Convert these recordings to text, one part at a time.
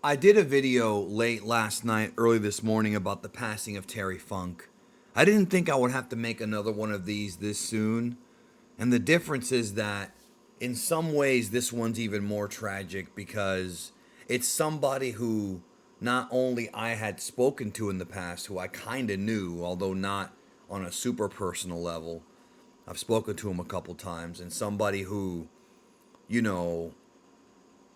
I did a video late last night, early this morning about the passing of Terry Funk. I didn't think I would have to make another one of these this soon. And the difference is that in some ways, this one's even more tragic because it's somebody who not only I had spoken to in the past, who I kind of knew, although not on a super personal level. I've spoken to him a couple times, and somebody who, you know,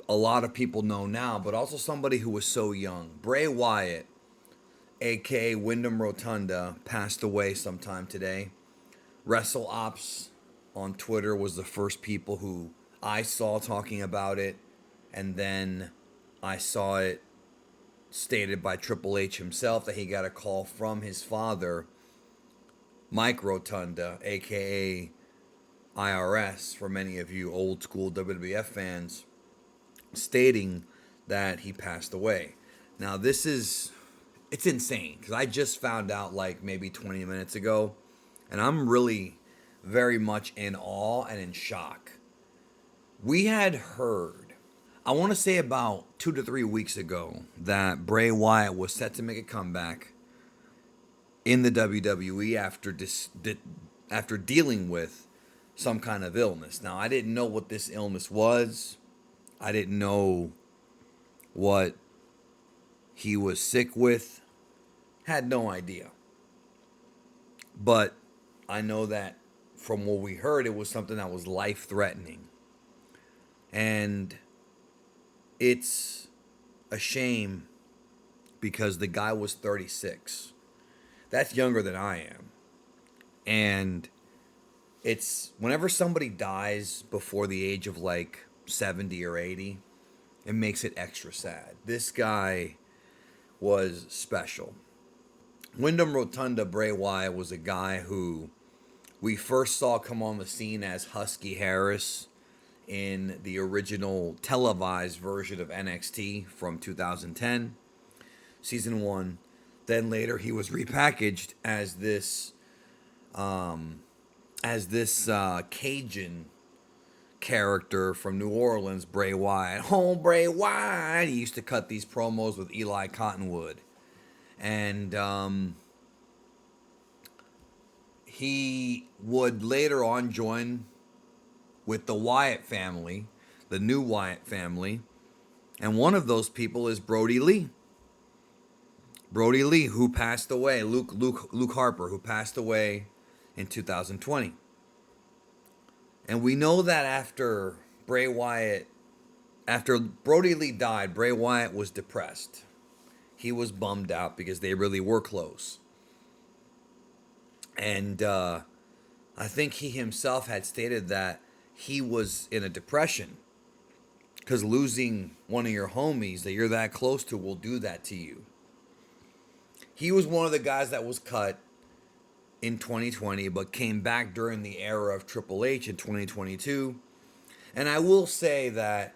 a lot of people know now, but also somebody who was so young. Bray Wyatt, aka Wyndham Rotunda, passed away sometime today. Wrestle Ops on Twitter was the first people who I saw talking about it, and then I saw it stated by Triple H himself that he got a call from his father, Mike Rotunda, aka IRS, for many of you old school WWF fans, stating that he passed away. Now, it's insane because I just found out like maybe 20 minutes ago, and I'm really very much in awe and in shock. We had heard, I want to say about 2 to 3 weeks ago, that Bray Wyatt was set to make a comeback in the WWE after dealing with some kind of illness. Now, I didn't know what this illness was. I didn't know what he was sick with. Had no idea. But I know that from what we heard, it was something that was life threatening. And it's a shame because the guy was 36. That's younger than I am. And it's whenever somebody dies before the age of like 70 or 80, it makes it extra sad. This guy was special. Wyndham Rotunda Bray Wyatt was a guy who we first saw come on the scene as Husky Harris in the original televised version of NXT from 2010, season 1. Then later he was repackaged as this Cajun character from New Orleans, Bray Wyatt. Oh, Bray Wyatt! He used to cut these promos with Eli Cottonwood. And he would later on join with the Wyatt family, the new Wyatt family. And one of those people is Brody Lee. Brody Lee, who passed away, Luke Harper, who passed away in 2020. And we know that after Brody Lee died, Bray Wyatt was depressed. He was bummed out because they really were close. And I think he himself had stated that he was in a depression because losing one of your homies that you're that close to will do that to you. He was one of the guys that was cut in 2020, but came back during the era of Triple H in 2022. And I will say that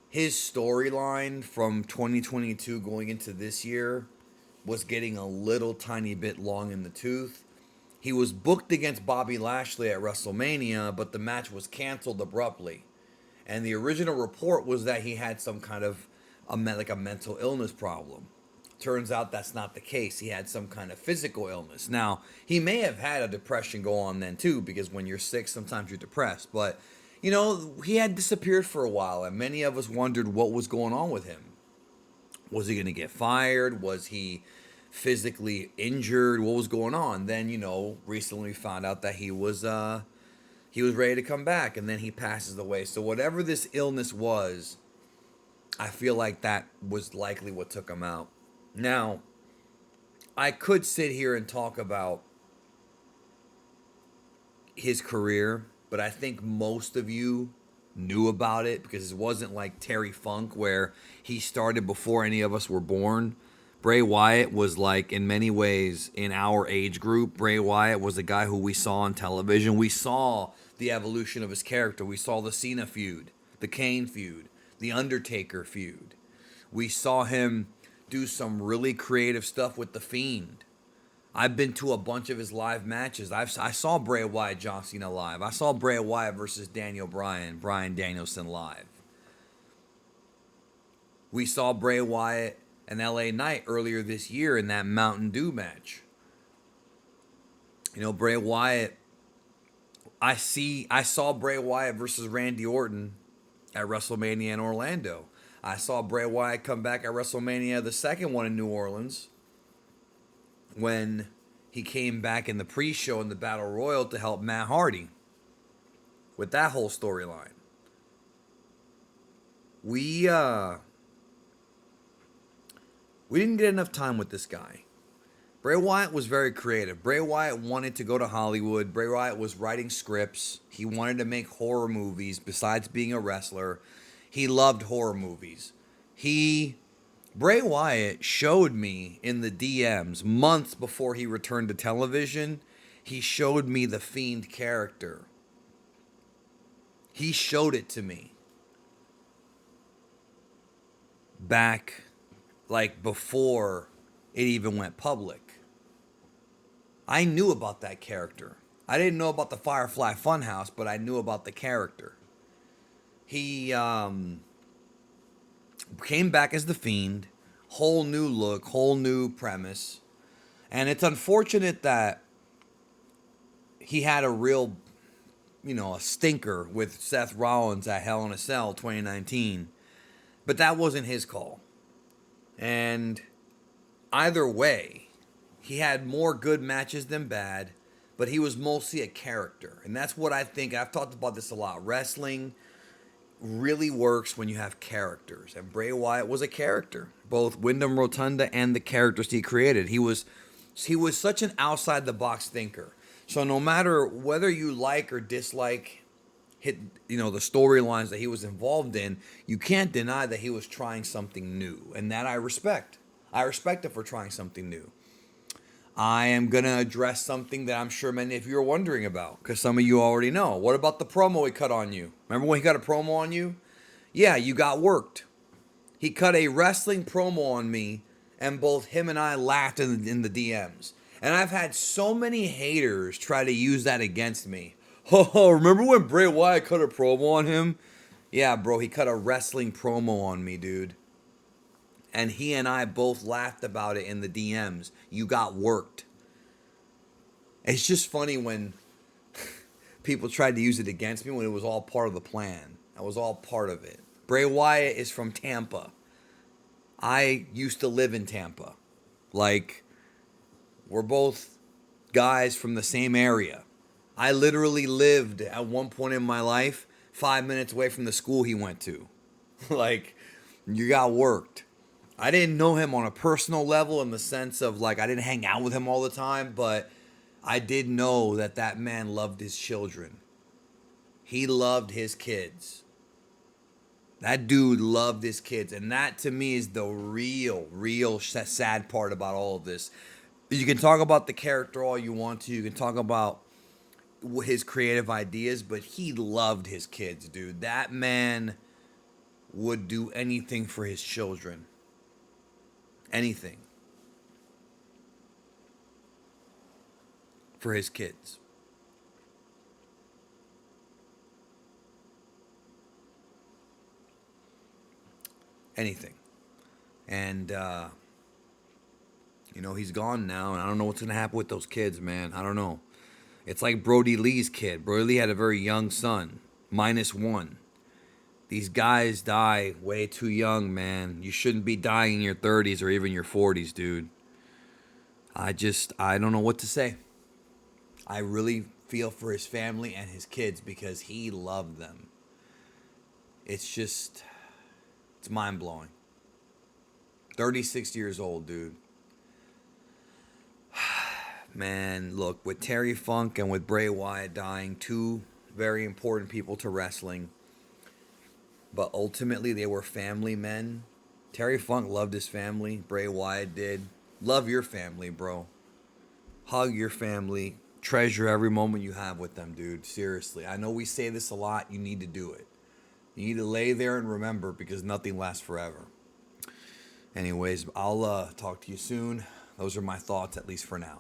his storyline from 2022 going into this year was getting a little tiny bit long in the tooth. He was booked against Bobby Lashley at WrestleMania, but the match was canceled abruptly. And the original report was that he had some kind of a mental illness problem. Turns out that's not the case. He had some kind of physical illness. Now, he may have had a depression go on then too, because when you're sick, sometimes you're depressed. But, he had disappeared for a while, and many of us wondered what was going on with him. Was he going to get fired? Was he physically injured? What was going on? Then, recently found out that he was ready to come back, and then he passes away. So whatever this illness was, I feel like that was likely what took him out. Now, I could sit here and talk about his career, but I think most of you knew about it because it wasn't like Terry Funk where he started before any of us were born. Bray Wyatt was like, in many ways, in our age group, Bray Wyatt was a guy who we saw on television. We saw the evolution of his character. We saw the Cena feud, the Kane feud, the Undertaker feud. We saw him do some really creative stuff with The Fiend. I've been to a bunch of his live matches. I saw Bray Wyatt, John Cena live. I saw Bray Wyatt versus Daniel Bryan, Bryan Danielson live. We saw Bray Wyatt and LA Knight earlier this year in that Mountain Dew match. You know, Bray Wyatt, I saw Bray Wyatt versus Randy Orton at WrestleMania in Orlando. I saw Bray Wyatt come back at WrestleMania, the second one in New Orleans, when he came back in the pre-show in the Battle Royal to help Matt Hardy with that whole storyline. We didn't get enough time with this guy. Bray Wyatt was very creative. Bray Wyatt wanted to go to Hollywood. Bray Wyatt was writing scripts. He wanted to make horror movies besides being a wrestler. He loved horror movies. Bray Wyatt showed me in the DMs months before he returned to television. He showed me the Fiend character. He showed it to me back like before it even went public. I knew about that character. I didn't know about the Firefly Funhouse, but I knew about the character. He came back as the Fiend, whole new look, whole new premise. And it's unfortunate that he had a real, a stinker with Seth Rollins at Hell in a Cell 2019. But that wasn't his call. And either way, he had more good matches than bad, but he was mostly a character. And that's what I think. I've talked about this a lot. Wrestling really works when you have characters. And Bray Wyatt was a character. Both Wyndham Rotunda and the characters he created. He was such an outside-the-box thinker. So no matter whether you like or dislike the storylines that he was involved in, you can't deny that he was trying something new. And that I respect. I respect him for trying something new. I am going to address something that I'm sure many of you are wondering about, because some of you already know. What about the promo he cut on you? Remember when he cut a promo on you? Yeah, you got worked. He cut a wrestling promo on me, and both him and I laughed in the DMs. And I've had so many haters try to use that against me. Oh, remember when Bray Wyatt cut a promo on him? Yeah, bro, he cut a wrestling promo on me, dude. And he and I both laughed about it in the DMs. You got worked. It's just funny when people tried to use it against me when it was all part of the plan. That was all part of it. Bray Wyatt is from Tampa. I used to live in Tampa. Like, we're both guys from the same area. I literally lived at one point in my life 5 minutes away from the school he went to. Like, you got worked. I didn't know him on a personal level in the sense of, like, I didn't hang out with him all the time, but I did know that man loved his children. He loved his kids. That dude loved his kids. And that, to me, is the real sad part about all of this. You can talk about the character all you want to. You can talk about his creative ideas, but he loved his kids, dude. That man would do anything for his children. Anything. For his kids. Anything. And, he's gone now, and I don't know what's going to happen with those kids, man. I don't know. It's like Brody Lee's kid. Brody Lee had a very young son, -1. These guys die way too young, man. You shouldn't be dying in your 30s or even your 40s, dude. I don't know what to say. I really feel for his family and his kids because he loved them. It's mind-blowing. 36 years old, dude. Man, look, with Terry Funk and with Bray Wyatt dying, two very important people to wrestling, but ultimately they were family men. Terry Funk loved his family. Bray Wyatt did. Love your family, bro. Hug your family. Treasure every moment you have with them, dude. Seriously. I know we say this a lot. You need to do it. You need to lay there and remember because nothing lasts forever. Anyways, I'll talk to you soon. Those are my thoughts, at least for now.